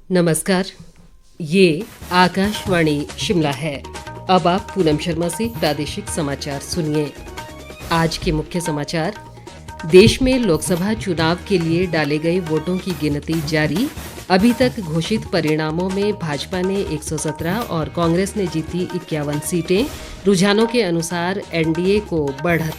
नमस्कार। ये आकाशवाणी शिमला है। अब आप पूनम शर्मा से प्रादेशिक समाचार सुनिए। आज के मुख्य समाचार। देश में लोकसभा चुनाव के लिए डाले गए वोटों की गिनती जारी। अभी तक घोषित परिणामों में भाजपा ने 117 और कांग्रेस ने जीती 51 सीटें। रुझानों के अनुसार एनडीए को बढ़त।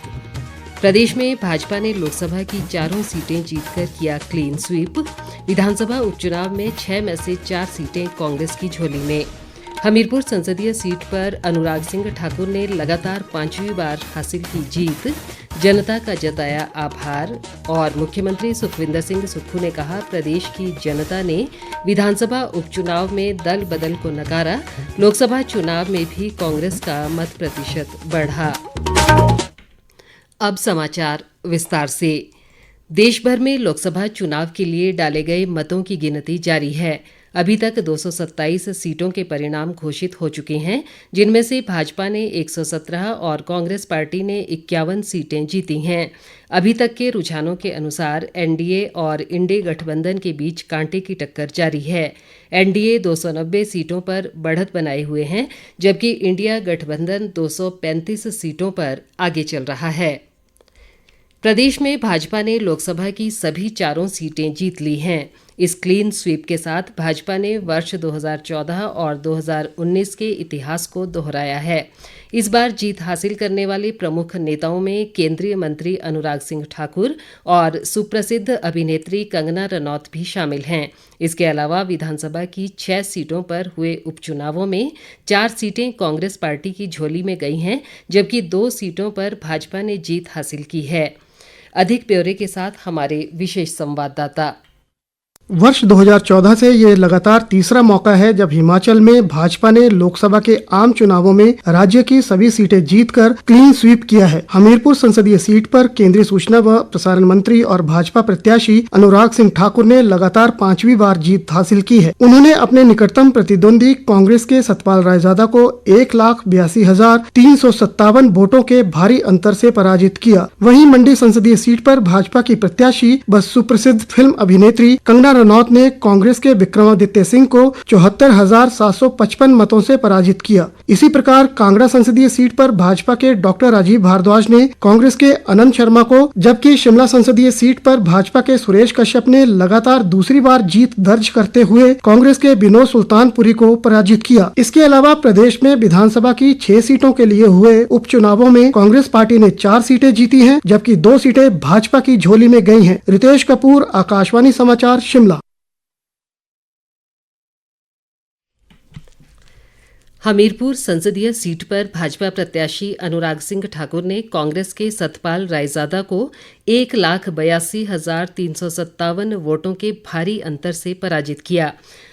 प्रदेश में भाजपा ने लोकसभा की 4 सीटें जीतकर किया क्लीन स्वीप। विधानसभा उपचुनाव में 6 में से 4 सीटें कांग्रेस की झोली में। हमीरपुर संसदीय सीट पर अनुराग सिंह ठाकुर ने लगातार 5वीं बार हासिल की जीत। जनता का जताया आभार। और मुख्यमंत्री सुखविंदर सिंह सुक्खू ने कहा, प्रदेश की जनता ने विधानसभा उपचुनाव में दल बदल को नकारा। लोकसभा चुनाव में भी कांग्रेस का मत प्रतिशत बढ़ा। अब समाचार विस्तार से। देश भर में लोकसभा चुनाव के लिए डाले गए मतों की गिनती जारी है। अभी तक 227 सीटों के परिणाम घोषित हो चुके हैं, जिनमें से भाजपा ने 117 और कांग्रेस पार्टी ने 51 सीटें जीती हैं। अभी तक के रुझानों के अनुसार एनडीए और इंडी गठबंधन के बीच कांटे की टक्कर जारी है। एनडीए 290 सीटों पर बढ़त बनाए हुए हैं, जबकि इंडिया गठबंधन 235 सीटों पर आगे चल रहा है। प्रदेश में भाजपा ने लोकसभा की सभी 4 सीटें जीत ली हैं। इस क्लीन स्वीप के साथ भाजपा ने वर्ष 2014 और 2019 के इतिहास को दोहराया है। इस बार जीत हासिल करने वाले प्रमुख नेताओं में केंद्रीय मंत्री अनुराग सिंह ठाकुर और सुप्रसिद्ध अभिनेत्री कंगना रनौत भी शामिल हैं। इसके अलावा विधानसभा की 6 सीटों पर हुए उपचुनावों में 4 सीटें कांग्रेस पार्टी की झोली में गई हैं, जबकि 2 सीटों पर भाजपा ने जीत हासिल की है। अधिक ब्यौरे के साथ हमारे विशेष संवाददाता। वर्ष 2014 से ये लगातार तीसरा मौका है जब हिमाचल में भाजपा ने लोकसभा के आम चुनावों में राज्य की सभी सीटें जीतकर क्लीन स्वीप किया है। हमीरपुर संसदीय सीट पर केंद्रीय सूचना व प्रसारण मंत्री और भाजपा प्रत्याशी अनुराग सिंह ठाकुर ने लगातार 5वीं बार जीत हासिल की है। उन्होंने अपने निकटतम प्रतिद्वंदी कांग्रेस के सतपाल रायजादा को 1,82,357 वोटों के भारी अंतर से पराजित किया। वहीं मंडी संसदीय सीट पर भाजपा की प्रत्याशी व सुप्रसिद्ध फिल्म अभिनेत्री कंगना रनौत ने कांग्रेस के विक्रमादित्य सिंह को 74,755 मतों से पराजित किया। इसी प्रकार कांगड़ा संसदीय सीट पर भाजपा के डॉक्टर राजीव भारद्वाज ने कांग्रेस के अनंत शर्मा को, जबकि शिमला संसदीय सीट पर भाजपा के सुरेश कश्यप ने लगातार दूसरी बार जीत दर्ज करते हुए कांग्रेस के विनोद सुल्तानपुरी को पराजित किया। इसके अलावा प्रदेश में विधानसभा की 6 सीटों के लिए हुए उपचुनावों में कांग्रेस पार्टी ने 4 सीटें जीती हैं, जबकि 2 सीटें भाजपा की झोली में गई हैं। रितेश कपूर, आकाशवाणी समाचार, शिमला। हमीरपुर संसदीय सीट पर भाजपा प्रत्याशी अनुराग सिंह ठाकुर ने कांग्रेस के सतपाल रायजादा को 1,82,357 वोटों के भारी अंतर से पराजित किया।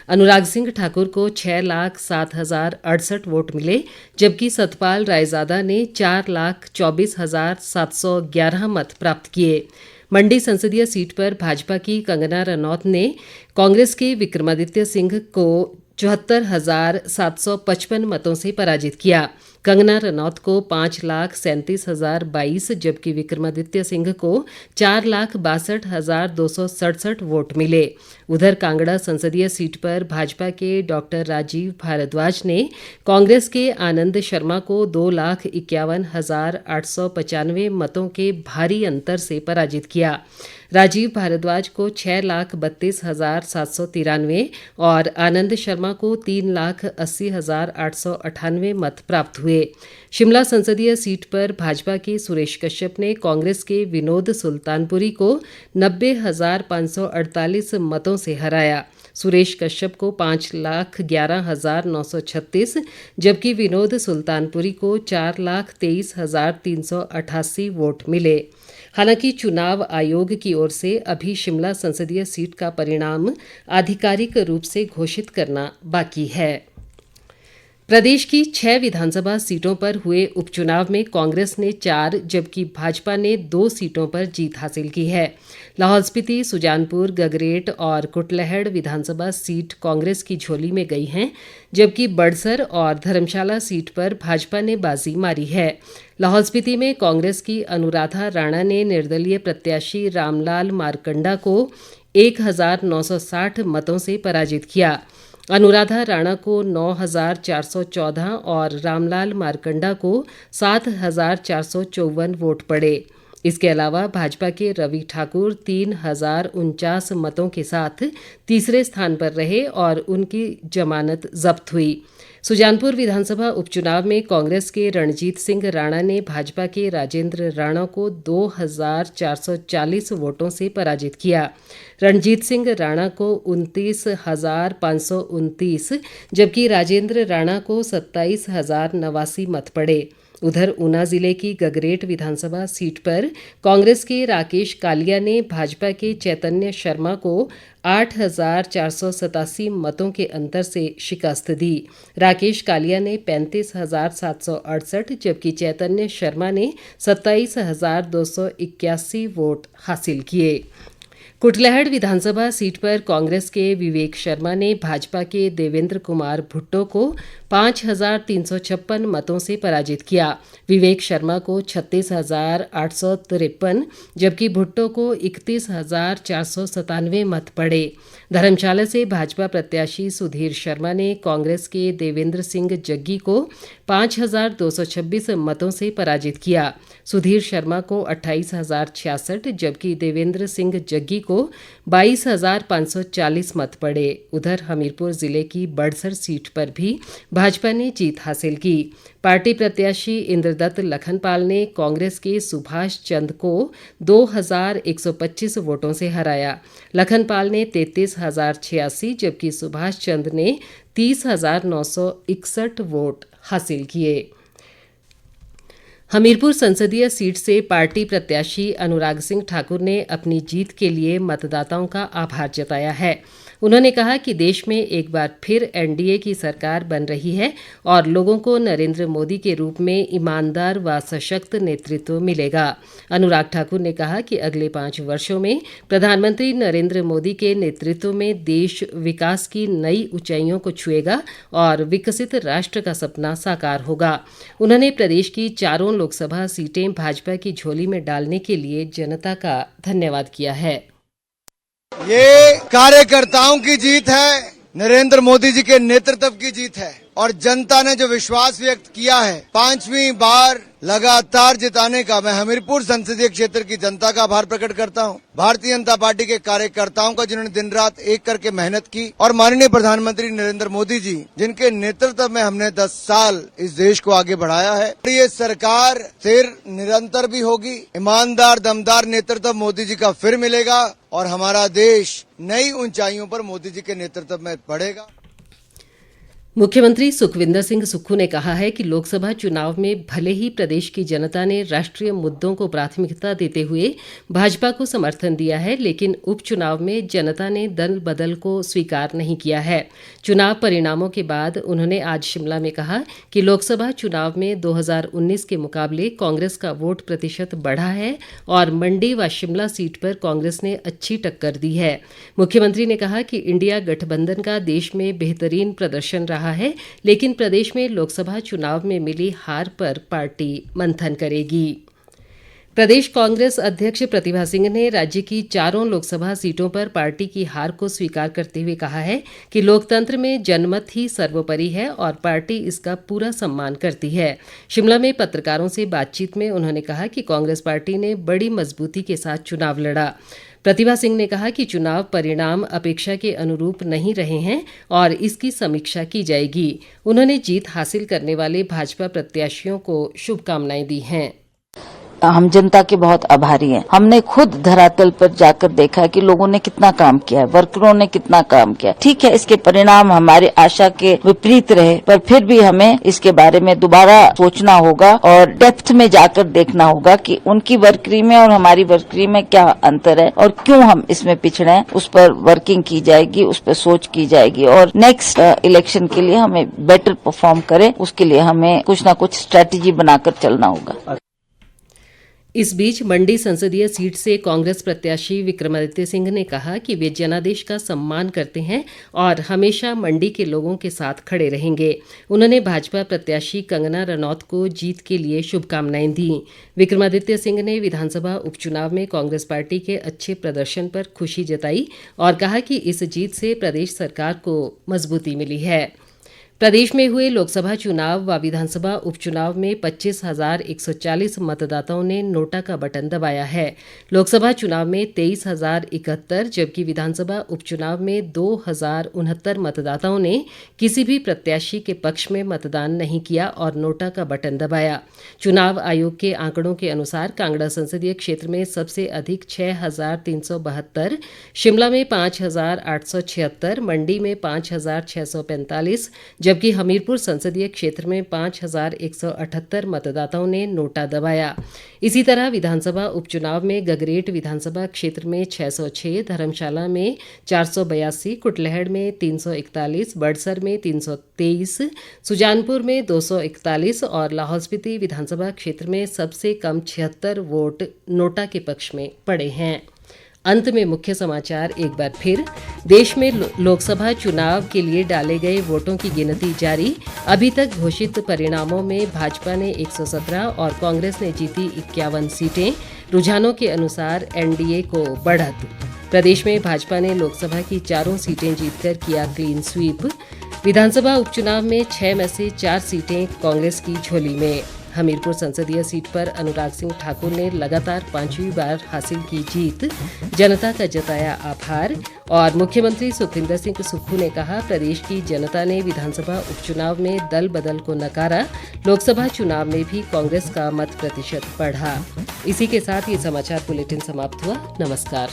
अनुराग सिंह ठाकुर को 6,07,068 वोट मिले, जबकि सतपाल रायजादा ने 4,24,711 मत प्राप्त किए। मंडी संसदीय सीट पर भाजपा की कंगना रनौत ने कांग्रेस के विक्रमादित्य सिंह को 74,755 मतों से पराजित किया। कंगना रनौत को 5,37,022 जबकि विक्रमादित्य सिंह को 4,62,267 वोट मिले। उधर कांगड़ा संसदीय सीट पर भाजपा के डॉक्टर राजीव भारद्वाज ने कांग्रेस के आनंद शर्मा को 2,51,895 मतों के भारी अंतर से पराजित किया। राजीव भारद्वाज को 6,32,793 और आनंद शर्मा को 3,80,898 मत प्राप्त हुए। शिमला संसदीय सीट पर भाजपा के सुरेश कश्यप ने कांग्रेस के विनोद सुल्तानपुरी को 90,548 मतों से हराया। सुरेश कश्यप को 5,11,936 जबकि विनोद सुल्तानपुरी को 4,23,388 वोट मिले। हालांकि चुनाव आयोग की ओर से अभी शिमला संसदीय सीट का परिणाम आधिकारिक रूप से घोषित करना बाकी है। प्रदेश की 6 विधानसभा सीटों पर हुए उपचुनाव में कांग्रेस ने 4 जबकि भाजपा ने 2 सीटों पर जीत हासिल की है। लाहौल स्पीति, सुजानपुर, गगरेट और कुटलैहड़ विधानसभा सीट कांग्रेस की झोली में गई हैं, जबकि बड़सर और धर्मशाला सीट पर भाजपा ने बाजी मारी है। लाहौल स्पीति में कांग्रेस की अनुराधा राणा ने निर्दलीय प्रत्याशी रामलाल मारकंडा को 1960 मतों से पराजित किया। अनुराधा राणा को 9414 और रामलाल मारकंडा को 7454 वोट पड़े। इसके अलावा भाजपा के रवि ठाकुर 3049 मतों के साथ तीसरे स्थान पर रहे और उनकी जमानत जब्त हुई। सुजानपुर विधानसभा उपचुनाव में कांग्रेस के रणजीत सिंह राणा ने भाजपा के राजेंद्र राणा को 2440 वोटों से पराजित किया। रणजीत सिंह राणा को 29,529 जबकि राजेंद्र राणा को 27,089 मत पड़े। उधर ऊना जिले की गगरेट विधानसभा सीट पर कांग्रेस के राकेश कालिया ने भाजपा के चैतन्य शर्मा को 8,487 मतों के अंतर से शिकस्त दी। राकेश कालिया ने 35,768 जबकि चैतन्य शर्मा ने 27,281 वोट हासिल किए। कुटलैहड़ विधानसभा सीट पर कांग्रेस के विवेक शर्मा ने भाजपा के देवेंद्र कुमार भुट्टो को 5,356 मतों से पराजित किया। विवेक शर्मा को 36,853 जबकि भुट्टो को 31,497 मत पड़े। धर्मशाला से भाजपा प्रत्याशी सुधीर शर्मा ने कांग्रेस के देवेंद्र सिंह जग्गी को 5,226 मतों से पराजित किया। सुधीर शर्मा को 28,066 जबकि देवेंद्र सिंह जग्गी को 22,540 मत पड़े। उधर हमीरपुर जिले की बड़सर सीट पर भी भाजपा ने जीत हासिल की। पार्टी प्रत्याशी इंद्रदत्त लखनपाल ने कांग्रेस के सुभाष चंद को 2,125 वोटों से हराया। लखनपाल ने 33,086 जबकि सुभाष चंद ने 30,961 वोट हासिल किए। हमीरपुर संसदीय सीट से पार्टी प्रत्याशी अनुराग सिंह ठाकुर ने अपनी जीत के लिए मतदाताओं का आभार जताया है। उन्होंने कहा कि देश में एक बार फिर एनडीए की सरकार बन रही है और लोगों को नरेंद्र मोदी के रूप में ईमानदार व सशक्त नेतृत्व मिलेगा। अनुराग ठाकुर ने कहा कि अगले 5 वर्षों में प्रधानमंत्री नरेंद्र मोदी के नेतृत्व में देश विकास की नई ऊंचाइयों को छुएगा और विकसित राष्ट्र का सपना साकार होगा। उन्होंने प्रदेश की 4 लोकसभा सीटें भाजपा की झोली में डालने के लिए जनता का धन्यवाद किया है। ये कार्यकर्ताओं की जीत है, नरेंद्र मोदी जी के नेतृत्व की जीत है और जनता ने जो विश्वास व्यक्त किया है 5वीं बार लगातार जिताने का, मैं हमीरपुर संसदीय क्षेत्र की जनता का आभार प्रकट करता हूं। भारतीय जनता पार्टी के कार्यकर्ताओं का जिन्होंने दिन रात एक करके मेहनत की और माननीय प्रधानमंत्री नरेंद्र मोदी जी जिनके नेतृत्व में हमने 10 साल इस देश को आगे बढ़ाया है। ये सरकार फिर निरंतर भी होगी, ईमानदार दमदार नेतृत्व मोदी जी का फिर मिलेगा और हमारा देश नई ऊंचाइयों पर मोदी जी के नेतृत्व में बढ़ेगा। मुख्यमंत्री सुखविंदर सिंह सुक्खू ने कहा है कि लोकसभा चुनाव में भले ही प्रदेश की जनता ने राष्ट्रीय मुद्दों को प्राथमिकता देते हुए भाजपा को समर्थन दिया है, लेकिन उपचुनाव में जनता ने दल बदल को स्वीकार नहीं किया है। चुनाव परिणामों के बाद उन्होंने आज शिमला में कहा कि लोकसभा चुनाव में 2019 के मुकाबले कांग्रेस का वोट प्रतिशत बढ़ा है और मंडी व शिमला सीट पर कांग्रेस ने अच्छी टक्कर दी है। मुख्यमंत्री ने कहा कि इंडिया गठबंधन का देश में बेहतरीन प्रदर्शन रहा है, लेकिन प्रदेश में लोकसभा चुनाव में मिली हार पर पार्टी मंथन करेगी। प्रदेश कांग्रेस अध्यक्ष प्रतिभा सिंह ने राज्य की 4 लोकसभा सीटों पर पार्टी की हार को स्वीकार करते हुए कहा है कि लोकतंत्र में जनमत ही सर्वोपरि है और पार्टी इसका पूरा सम्मान करती है। शिमला में पत्रकारों से बातचीत में उन्होंने कहा कि कांग्रेस पार्टी ने बड़ी मजबूती के साथ चुनाव लड़ा। प्रतिभा सिंह ने कहा कि चुनाव परिणाम अपेक्षा के अनुरूप नहीं रहे हैं और इसकी समीक्षा की जाएगी। उन्होंने जीत हासिल करने वाले भाजपा प्रत्याशियों को शुभकामनाएं दी हैं। हम जनता के बहुत आभारी हैं। हमने खुद धरातल पर जाकर देखा कि लोगों ने कितना काम किया है, वर्करों ने कितना काम किया। ठीक है, इसके परिणाम हमारी आशा के विपरीत रहे, पर फिर भी हमें इसके बारे में दोबारा सोचना होगा और डेप्थ में जाकर देखना होगा कि उनकी वर्करी में और हमारी वर्करी में क्या अंतर है और क्यों हम इसमें पिछड़े हैं। उस पर वर्किंग की जाएगी, उस पर सोच की जाएगी और नेक्स्ट इलेक्शन के लिए हमें बेटर परफॉर्म करें, उसके लिए हमें कुछ ना कुछ स्ट्रेटेजी बनाकर चलना होगा। इस बीच मंडी संसदीय सीट से कांग्रेस प्रत्याशी विक्रमादित्य सिंह ने कहा कि वे जनादेश का सम्मान करते हैं और हमेशा मंडी के लोगों के साथ खड़े रहेंगे। उन्होंने भाजपा प्रत्याशी कंगना रनौत को जीत के लिए शुभकामनाएं दी। विक्रमादित्य सिंह ने विधानसभा उपचुनाव में कांग्रेस पार्टी के अच्छे प्रदर्शन पर खुशी जताई और कहा कि इस जीत से प्रदेश सरकार को मजबूती मिली है। प्रदेश में हुए लोकसभा चुनाव व विधानसभा उपचुनाव में 25,140 मतदाताओं ने नोटा का बटन दबाया है। लोकसभा चुनाव में 23,071 जबकि विधानसभा उपचुनाव में 2,069 मतदाताओं ने किसी भी प्रत्याशी के पक्ष में मतदान नहीं किया और नोटा का बटन दबाया। चुनाव आयोग के आंकड़ों के अनुसार कांगड़ा संसदीय क्षेत्र में सबसे अधिक 6,372, शिमला में 5,876, मंडी में 5,645 जबकि हमीरपुर संसदीय क्षेत्र में 5,178 मतदाताओं ने नोटा दबाया। इसी तरह विधानसभा उपचुनाव में गगरेट विधानसभा क्षेत्र में 606, धर्मशाला में 482, कुटलैहड़ में 341, बड़सर में 323, सुजानपुर में 241 और लाहौल स्पीति विधानसभा क्षेत्र में सबसे कम 76 वोट नोटा के पक्ष में पड़े हैं। अंत में मुख्य समाचार एक बार फिर। देश में लोकसभा चुनाव के लिए डाले गए वोटों की गिनती जारी। अभी तक घोषित परिणामों में भाजपा ने 117 और कांग्रेस ने जीती 51 सीटें। रुझानों के अनुसार एनडीए को बढ़त। प्रदेश में भाजपा ने लोकसभा की 4 सीटें जीतकर किया क्लीन स्वीप। विधानसभा उपचुनाव में 6 में से 4 सीटें कांग्रेस की झोली में। हमीरपुर संसदीय सीट पर अनुराग सिंह ठाकुर ने लगातार 5वीं बार हासिल की जीत। जनता का जताया आभार। और मुख्यमंत्री सुखविंदर सिंह सुक्खू ने कहा, प्रदेश की जनता ने विधानसभा उपचुनाव में दल बदल को नकारा। लोकसभा चुनाव में भी कांग्रेस का मत प्रतिशत बढ़ा। इसी के साथ ये समाचार बुलेटिन समाप्त हुआ। नमस्कार।